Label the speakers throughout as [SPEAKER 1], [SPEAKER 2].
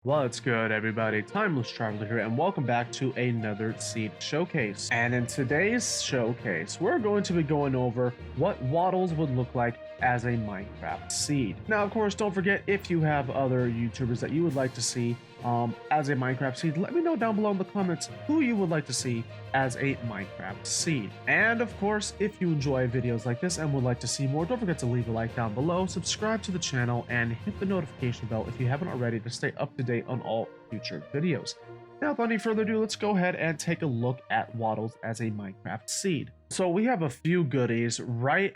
[SPEAKER 1] What's good, everybody? Timeless Traveler here, and welcome back to another seed showcase. And in today's showcase, we're going to be going over what wattles would look like as a Minecraft seed. Now, of course, don't forget, if you have other YouTubers that you would like to see as a Minecraft seed, let me know down below in the comments who you would like to see as a Minecraft seed. And of course, if you enjoy videos like this and would like to see more, don't forget to leave a like down below, subscribe to the channel, and hit the notification bell if you haven't already to stay up to date on all future videos. Now, without any further ado, let's go ahead and take a look at wattles as a Minecraft seed. So we have a few goodies right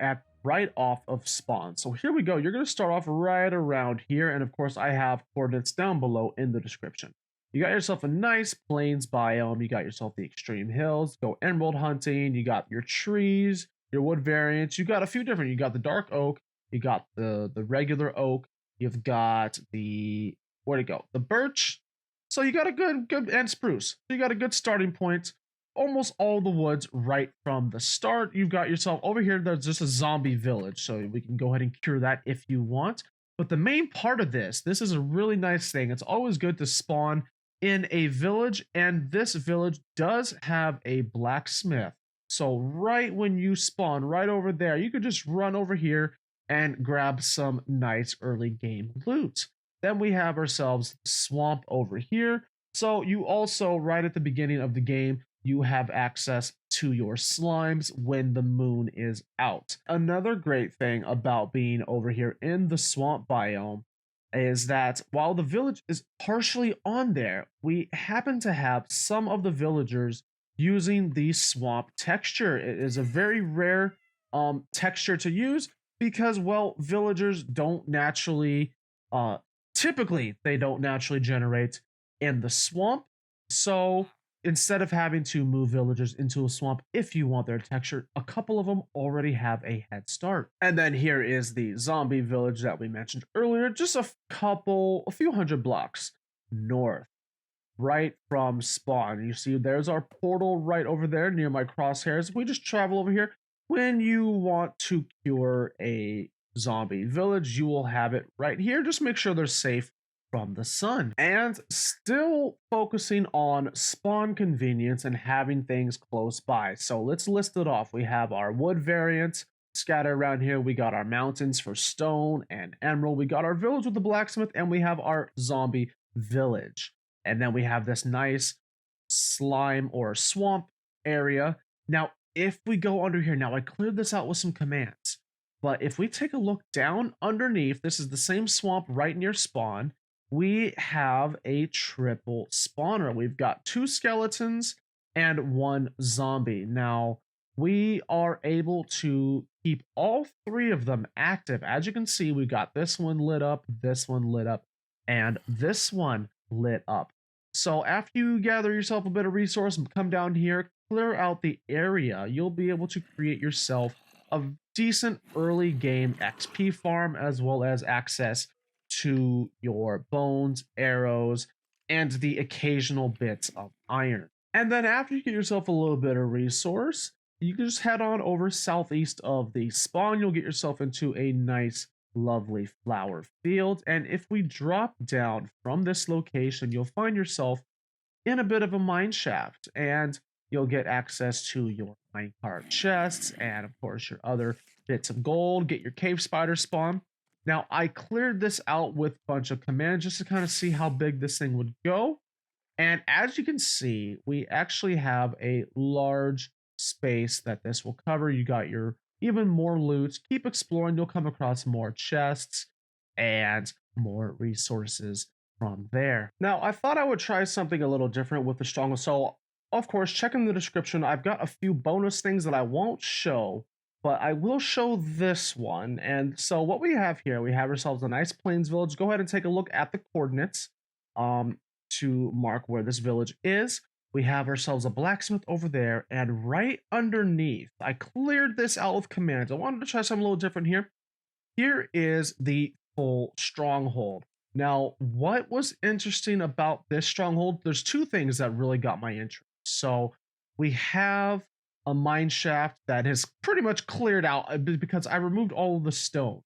[SPEAKER 1] off of spawn. So here we go. You're going to start off right around here, and of course I have coordinates down below in the description. You got yourself a nice plains biome, you got yourself the extreme hills, go emerald hunting, you got your trees, your wood variants, you got a few different, you got the dark oak, you got the regular oak, you've got the, where'd it go? The birch. So you got a good, and spruce. So you got a good starting point. Almost all the woods right from the start. You've got yourself over here, there's just a zombie village, so we can go ahead and cure that if you want. But the main part of this is a really nice thing. It's always good to spawn in a village, and this village does have a blacksmith. So right when you spawn right over there, you could just run over here and grab some nice early game loot. Then we have ourselves swamp over here. So you also, right at the beginning of the game, you have access to your slimes when the moon is out. Another great thing about being over here in the swamp biome is that while the village is partially on there, we happen to have some of the villagers using the swamp texture. It is a very rare texture to use because, well, villagers don't naturally, typically, they don't naturally generate in the swamp. So instead of having to move villagers into a swamp if you want their texture, a couple of them already have a head start. And then here is the zombie village that we mentioned earlier, just a few hundred blocks north, right from spawn. You see there's our portal right over there near my crosshairs. We just travel over here. When you want to cure a zombie village, you will have it right here. Just make sure they're safe from the sun. And still focusing on spawn convenience and having things close by. So let's list it off. We have our wood variants scattered around here. We got our mountains for stone and emerald. We got our village with the blacksmith, and we have our zombie village. And then we have this nice slime or swamp area. Now, if we go under here, now I cleared this out with some commands, but if we take a look down underneath, this is the same swamp right near spawn. We have a triple spawner. We've got 2 skeletons and 1 zombie. Now, we are able to keep all 3 of them active. As you can see, we got this one lit up, and this one lit up. So after you gather yourself a bit of resource and come down here, clear out the area, you'll be able to create yourself a decent early game XP farm, as well as access to your bones, arrows, and the occasional bits of iron. And then after you get yourself a little bit of resource, you can just head on over southeast of the spawn. You'll get yourself into a nice, lovely flower field. And if we drop down from this location, you'll find yourself in a bit of a mine shaft, and you'll get access to your minecart chests and, of course, your other bits of gold. Get your cave spider spawn. Now, I cleared this out with a bunch of commands just to kind of see how big this thing would go. And as you can see, we actually have a large space that this will cover. You got your even more loot. Keep exploring. You'll come across more chests and more resources from there. Now, I thought I would try something a little different with the Stronghold. So, of course, check in the description. I've got a few bonus things that I won't show, but I will show this one. And so what we have here, we have ourselves a nice plains village. Go ahead and take a look at the coordinates to mark where this village is. We have ourselves a blacksmith over there, and right underneath, I cleared this out with commands. I wanted to try something a little different here. Here is the full stronghold. Now, what was interesting about this stronghold, there's 2 things that really got my interest. So we have a mine shaft that is pretty much cleared out because I removed all of the stone.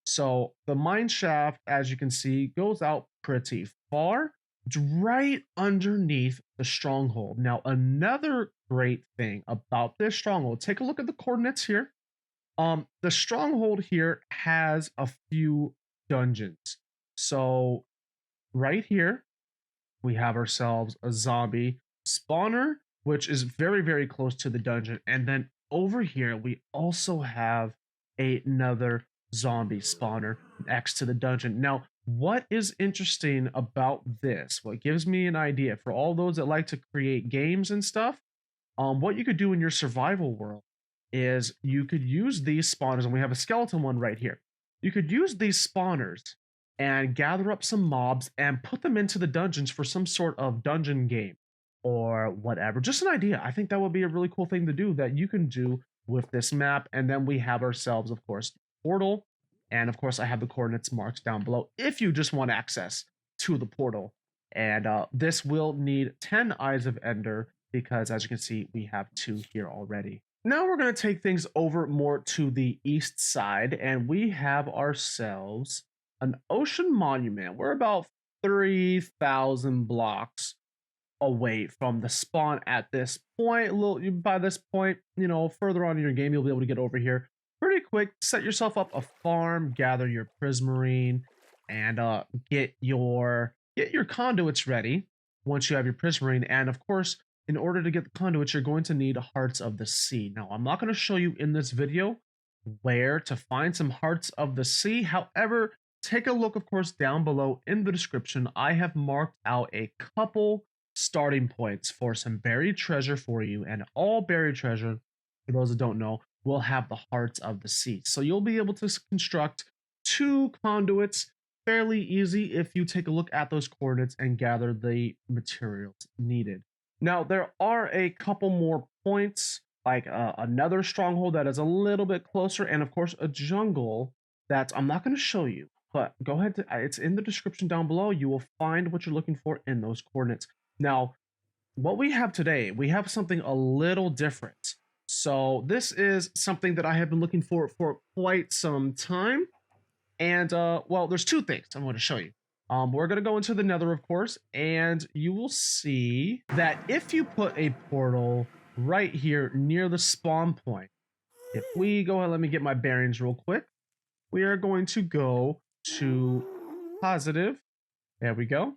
[SPEAKER 1] So the mine shaft, as you can see, goes out pretty far. It's right underneath the stronghold. Now, another great thing about this stronghold, take a look at the coordinates here. The stronghold here has a few dungeons. So right here, we have ourselves a zombie spawner, which is very, very close to the dungeon. And then over here, we also have another zombie spawner next to the dungeon. Now, what is interesting about this? What gives me an idea for all those that like to create games and stuff, what you could do in your survival world is you could use these spawners, and we have a skeleton one right here. You could use these spawners and gather up some mobs and put them into the dungeons for some sort of dungeon game or whatever. Just an idea. I think that would be a really cool thing to do that you can do with this map. And then we have ourselves, of course, portal. And of course, I have the coordinates marked down below if you just want access to the portal. And this will need 10 Eyes of Ender because, as you can see, we have 2 here already. Now we're going to take things over more to the east side, and we have ourselves an ocean monument. We're about 3,000 blocks away from the spawn at this point. By this point, further on in your game, you'll be able to get over here pretty quick. Set yourself up a farm, gather your prismarine, and get your conduits ready once you have your prismarine. And of course, in order to get the conduits, you're going to need Hearts of the Sea. Now, I'm not going to show you in this video where to find some Hearts of the Sea. However, take a look, of course, down below in the description. I have marked out a couple starting points for some buried treasure for you. And all buried treasure, for those that don't know, will have the Hearts of the Sea. So you'll be able to construct 2 conduits fairly easy if you take a look at those coordinates and gather the materials needed. Now, there are a couple more points, like another stronghold that is a little bit closer, and of course, a jungle that I'm not going to show you, but go ahead. It's in the description down below. You will find what you're looking for in those coordinates. Now, what we have today, we have something a little different. So this is something that I have been looking for quite some time. And, well, there's 2 things I'm going to show you. We're going to go into the Nether, of course, and you will see that if you put a portal right here near the spawn point, if we go ahead, let me get my bearings real quick. We are going to go to positive. There we go.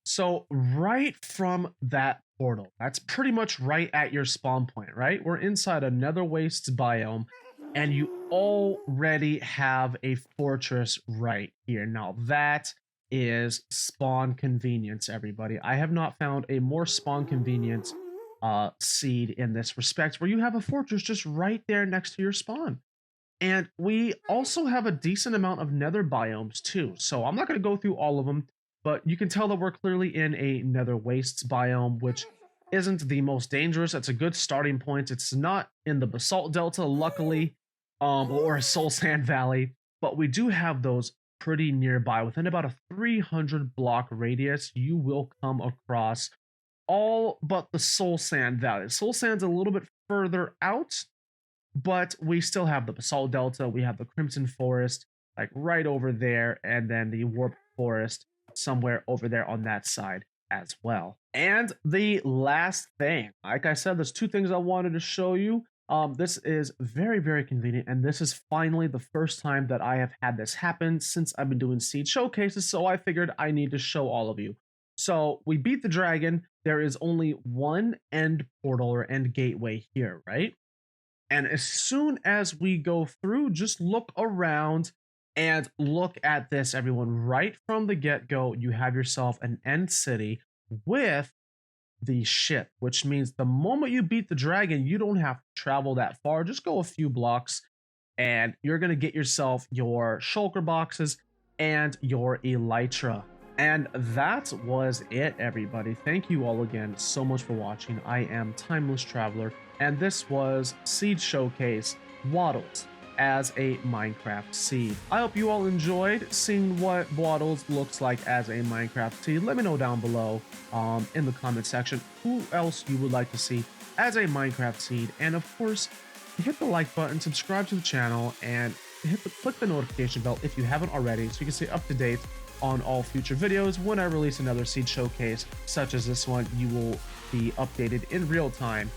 [SPEAKER 1] So right from that portal, that's pretty much right at your spawn point, right? We're inside a Nether Wastes biome, and you already have a fortress right here. Now that is spawn convenience, everybody. I have not found a more spawn convenient seed in this respect, where you have a fortress just right there next to your spawn. And we also have a decent amount of nether biomes too. So I'm not going to go through all of them, but you can tell that we're clearly in a Nether Wastes biome, which isn't the most dangerous. It's a good starting point. It's not in the Basalt Delta, luckily, or a Soul Sand Valley, but we do have those pretty nearby. Within about a 300 block radius, you will come across all but the Soul Sand Valley. Soul Sand's a little bit further out, but we still have the Basalt Delta. We have the Crimson Forest, like right over there, and then the Warp Forest somewhere over there on that side as well. And the last thing, like I said, there's 2 things I wanted to show you. This is very, very convenient, and this is finally the first time that I have had this happen since I've been doing seed showcases, so I figured I need to show all of you. So we beat the dragon. There is only one end portal or end gateway here, right? And as soon as we go through, just look around and look at this, everyone. Right from the get-go, you have yourself an end city with the ship, which means the moment you beat the dragon, you don't have to travel that far. Just go a few blocks and you're going to get yourself your shulker boxes and your elytra. And that was it, everybody. Thank you all again so much for watching. I am Timeless Traveler, and this was Seed Showcase Wattles as a Minecraft seed. I hope you all enjoyed seeing what Wattles looks like as a Minecraft seed. Let me know down below in the comment section who else you would like to see as a Minecraft seed. And of course, hit the like button, subscribe to the channel, and click the notification bell if you haven't already, so you can stay up to date on all future videos. When I release another seed showcase such as this one, you will be updated in real time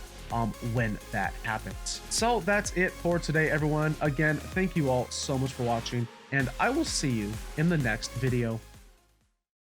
[SPEAKER 1] when that happens. So that's it for today, everyone. Again, thank you all so much for watching, and I will see you in the next video.